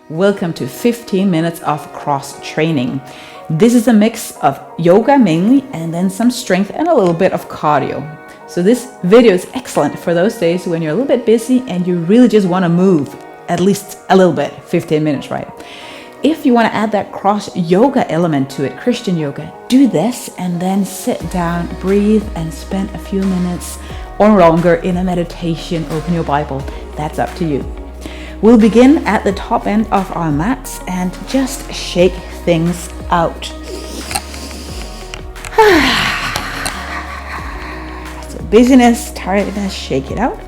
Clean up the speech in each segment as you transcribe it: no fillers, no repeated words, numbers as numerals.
Welcome to 15 minutes of cross training. This is a mix of yoga mainly and then some strength and a little bit of cardio. So this video is excellent for those days when you're a little bit busy and you really just want to move at least a little bit, 15 minutes, right? If you want to add that cross yoga element to it, Christian yoga, do this and then sit down, breathe and spend a few minutes or longer in a meditation. Open your Bible. That's up to you. We'll begin at the top end of our mats and just shake things out. So busyness, tiredness, shake it out.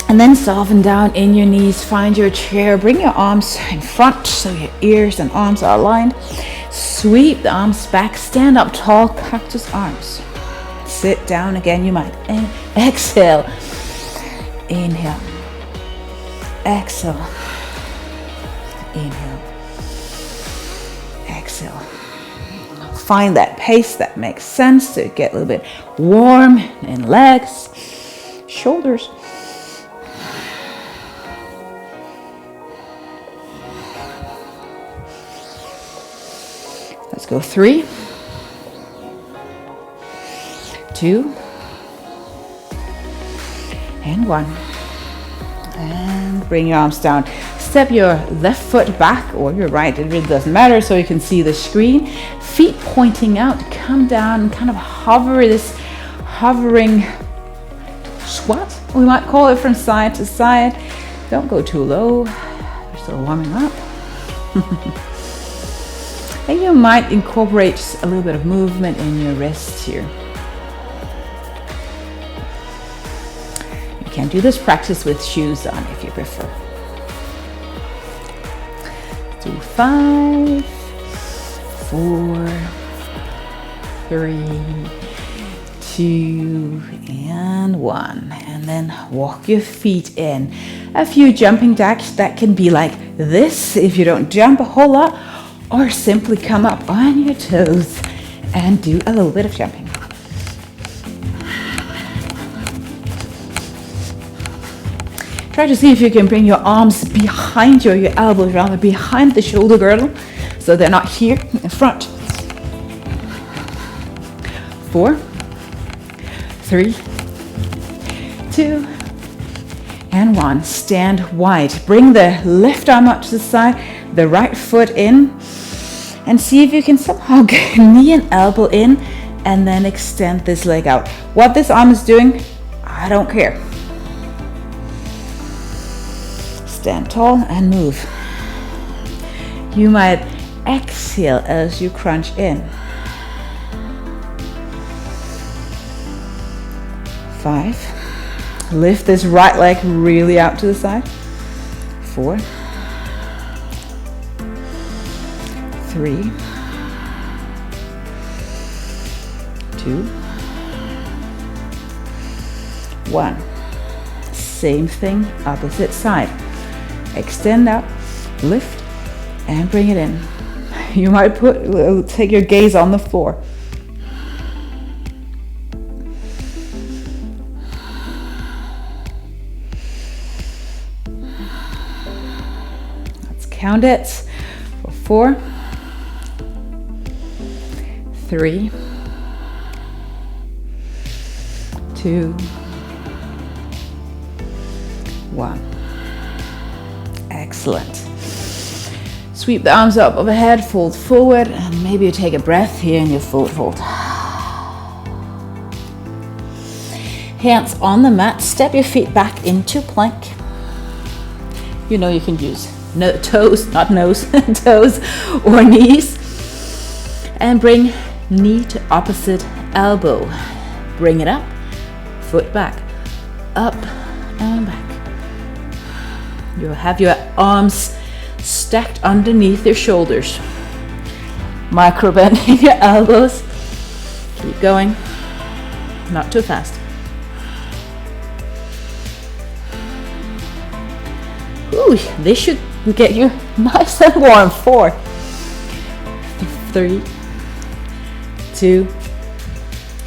And then soften down in your knees, find your chair, bring your arms in front so your ears and arms are aligned. Sweep the arms back, stand up tall, cactus arms. Sit down again, you might exhale. Inhale. Exhale. Inhale. Exhale. Find that pace that makes sense to get a little bit warm in legs, shoulders. Let's go 3, 2, and 1. And bring your arms down. Step your left foot back or your right, it really doesn't matter, so you can see the screen. Feet pointing out, come down and kind of hover, this hovering squat, we might call it, from side to side. Don't go too low, you're still warming up. And you might incorporate just a little bit of movement in your wrists here. You can do this practice with shoes on if you prefer. Do 5, 4, 3, 2, and 1. And then walk your feet in. A few jumping jacks that can be like this if you don't jump a whole lot, or simply come up on your toes and do a little bit of jumping. Try to see if you can bring your arms behind you, or your elbows rather behind the shoulder girdle, so they're not here in front. 4, 3, 2, and 1. Stand wide. Bring the left arm up to the side, the right foot in, and see if you can somehow get knee and elbow in and then extend this leg out. What this arm is doing, I don't care. Stand tall and move. You might exhale as you crunch in. 5. Lift this right leg really out to the side. 4, 3, 2, 1. Same thing, opposite side. Extend out, lift, and bring it in. You might take your gaze on the floor. Let's count it for 4, 3, 2, 1. Excellent. Sweep the arms up overhead, fold forward, and maybe you take a breath here in your forward fold. Hands on the mat, step your feet back into plank. You know you can use toes, not nose, toes or knees. And bring knee to opposite elbow. Bring it up, foot back, up and back. You'll have your arms stacked underneath your shoulders. Micro bend in your elbows. Keep going, not too fast. Ooh, this should get you nice and warm. 4, 3, 2,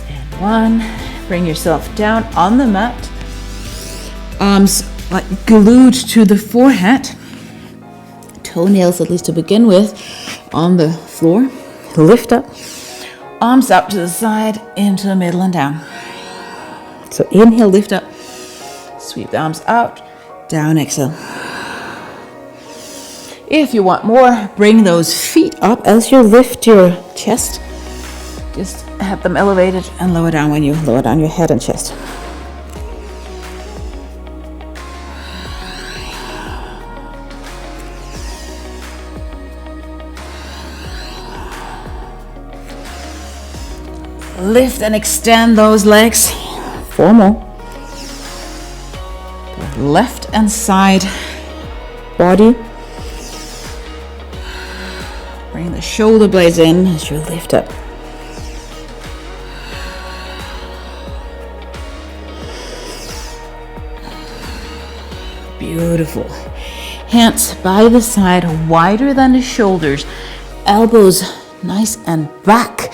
and 1. Bring yourself down on the mat. Arms like glued to the forehead. Toenails, at least to begin with, on the floor. Lift up, arms up to the side, into the middle and down. So inhale, lift up, sweep the arms out, down, exhale. If you want more, bring those feet up as you lift your chest. Just have them elevated and lower down when you lower down your head and chest. Lift and extend those legs. 4 more. Left and side body. Bring the shoulder blades in as you lift up. Beautiful. Hands by the side, wider than the shoulders. Elbows nice and back.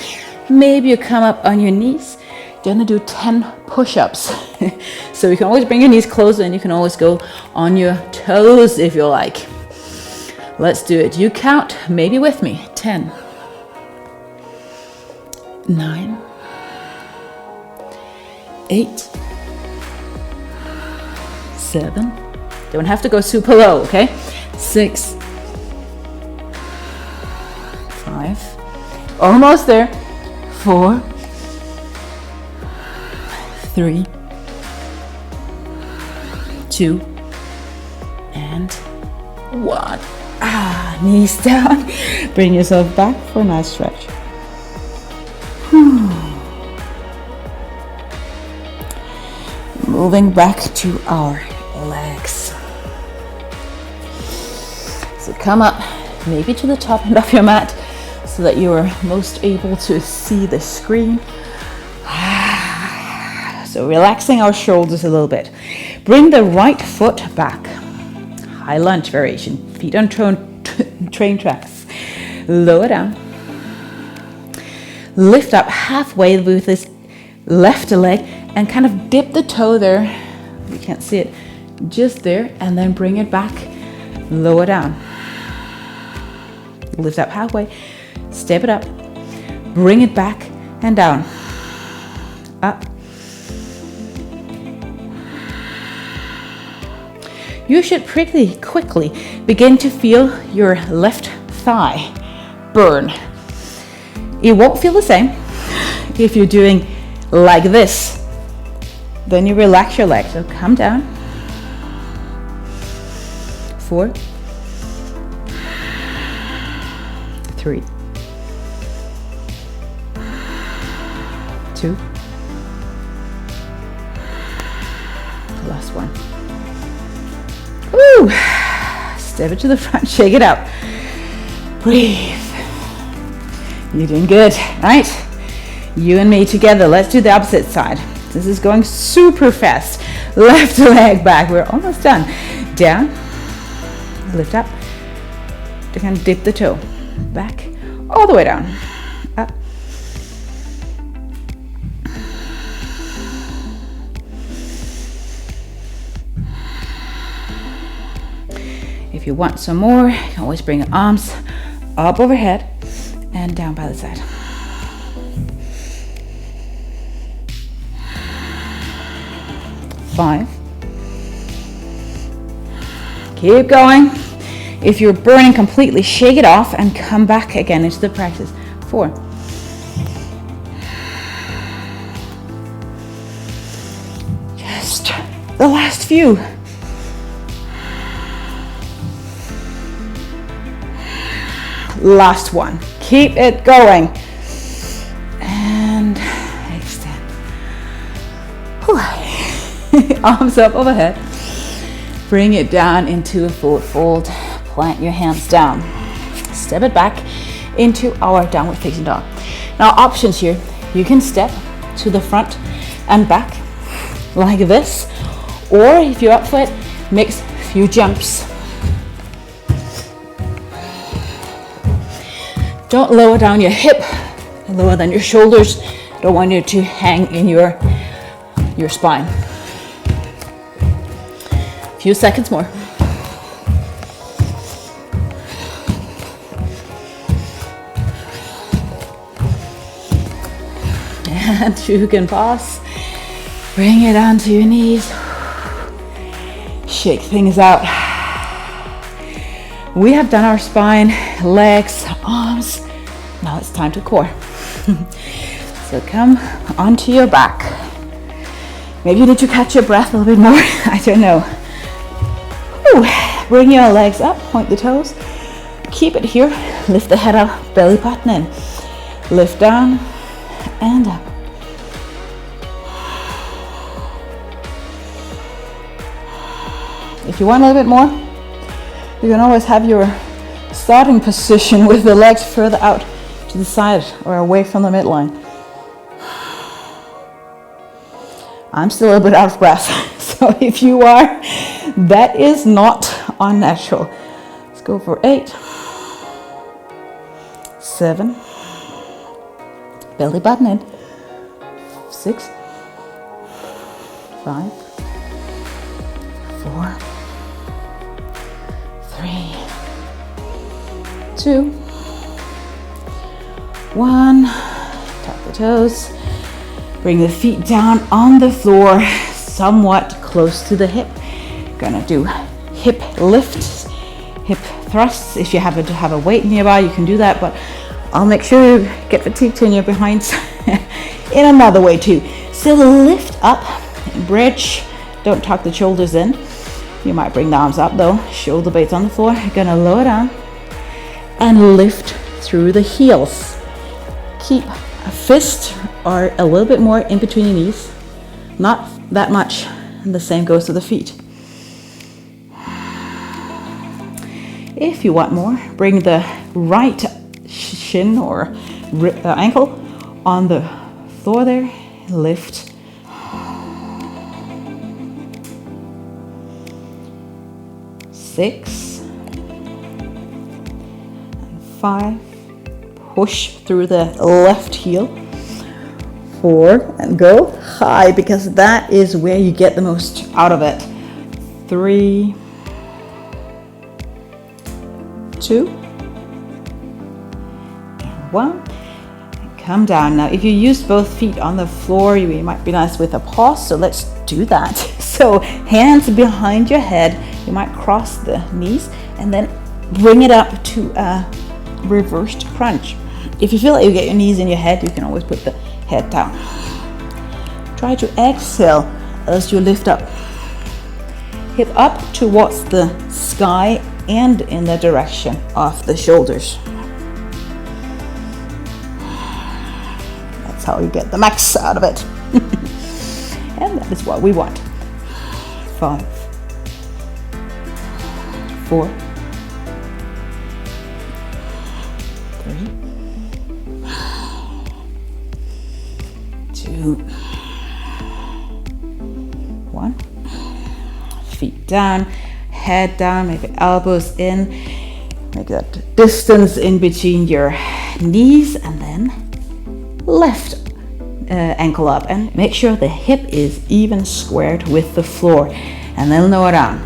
Maybe you come up on your knees. You're gonna do 10 push-ups. So you can always bring your knees closer and you can always go on your toes if you like. Let's do it. You count, maybe with me. 10, 9, 8, 7. Don't have to go super low, okay? 6, 5, almost there. 4, 3, 2, and 1. Knees down. Bring yourself back for a nice stretch. Moving back to our legs. So come up maybe to the top end of your mat so that you are most able to see the screen. So relaxing our shoulders a little bit. Bring the right foot back. High lunge variation. Feet on train tracks. Lower down. Lift up halfway with this left leg and kind of dip the toe there. You can't see it. Just there, and then bring it back. Lower down. Lift up halfway. Step it up. Bring it back and down. Up. You should pretty quickly begin to feel your left thigh burn. It won't feel the same if you're doing like this. Then you relax your legs. So come down. 4, 3, 2. Last one. Woo! Step it to the front, shake it out. Breathe. You're doing good, right? You and me together. Let's do the opposite side. This is going super fast. Left leg back. We're almost done. Down. Lift up. To kind of dip the toe. Back. All the way down. Up. If you want some more, you can always bring your arms up overhead and down by the side. Five. Keep going. If you're burning completely, shake it off and come back again into the practice. 4. Just the last few. Last one. Keep it going. And extend. Arms up overhead. Bring it down into a forward fold. Plant your hands down. Step it back into our downward facing dog. Now options here. You can step to the front and back like this. Or if you're up for it, mix a few jumps. Don't lower down your hip, lower than your shoulders. Don't want you to hang in your spine. If few seconds more. And you can pause. Bring it onto your knees. Shake things out. We have done our spine, legs, arms. Now it's time to core. So come onto your back. Maybe you need to catch your breath a little bit more. I don't know. Whew. Bring your legs up, point the toes. Keep it here. Lift the head up, belly button in. Lift down and up. If you want a little bit more, you can always have your starting position with the legs further out to the side or away from the midline. I'm still a little bit out of breath, so if you are, that is not unnatural. Let's go for 8, 7, belly button in, 6, 5, 4, 3, 2, 1. Tuck the toes. Bring the feet down on the floor, somewhat close to the hip. Gonna do hip lifts, hip thrusts. If you happen to have a weight nearby, you can do that, but I'll make sure you get fatigued in your behinds in another way too. So lift up, bridge. Don't tuck the shoulders in. You might bring the arms up though. Shoulder blades on the floor. You're gonna lower down and lift through the heels. Keep a fist or a little bit more in between your knees. Not that much. And the same goes to the feet. If you want more, bring the right shin or ankle on the floor there. Lift. Six and 5. Push through the left heel. 4 and go high because that is where you get the most out of it. 3, 2, and 1. And come down. Now, if you use both feet on the floor, you might be nice with a pause. So let's do that. So hands behind your head. You might cross the knees and then bring it up to a reversed crunch. If you feel like you get your knees in your head, you can always put the head down. Try to exhale as you lift up. Hip up towards the sky and in the direction of the shoulders. That's how you get the max out of it. And that is what we want. 5, 4, 3, 2, 1. Feet down, head down, maybe elbows in. Make that distance in between your knees, and then left ankle up, and make sure the hip is even squared with the floor, and then lower down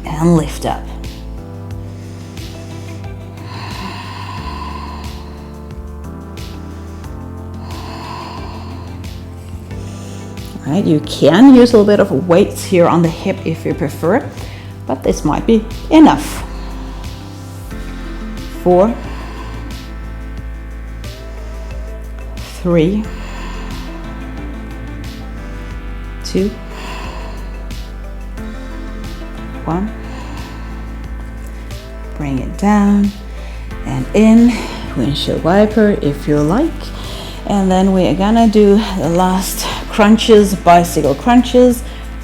and lift up. All right, you can use a little bit of weights here on the hip if you prefer, but this might be enough. 4, 3, 2, 1. Bring it down and in, windshield wiper if you like. And then we are gonna do the last crunches, bicycle crunches.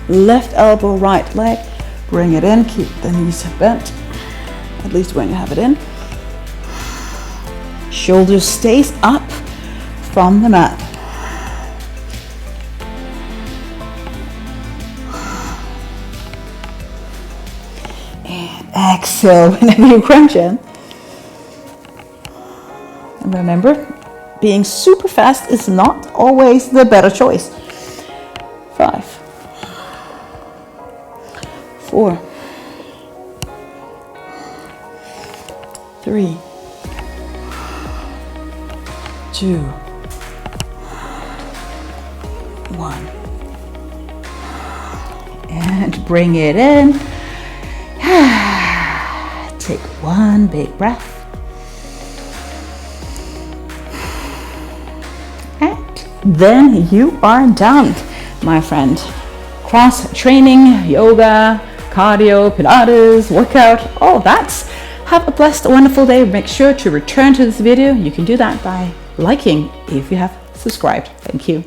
Left elbow, right leg. Bring it in, keep the knees bent, at least when you have it in. Shoulders stays up from the mat. And exhale whenever you crunch in. And remember, being super fast is not always the better choice. 5, 4, 3, 2, 1. And bring it in. Take one big breath. And then you are done, my friend. Cross training, yoga, cardio, Pilates, workout, all that. Have a blessed, wonderful day. Make sure to return to this video. You can do that by liking if you have subscribed. Thank you.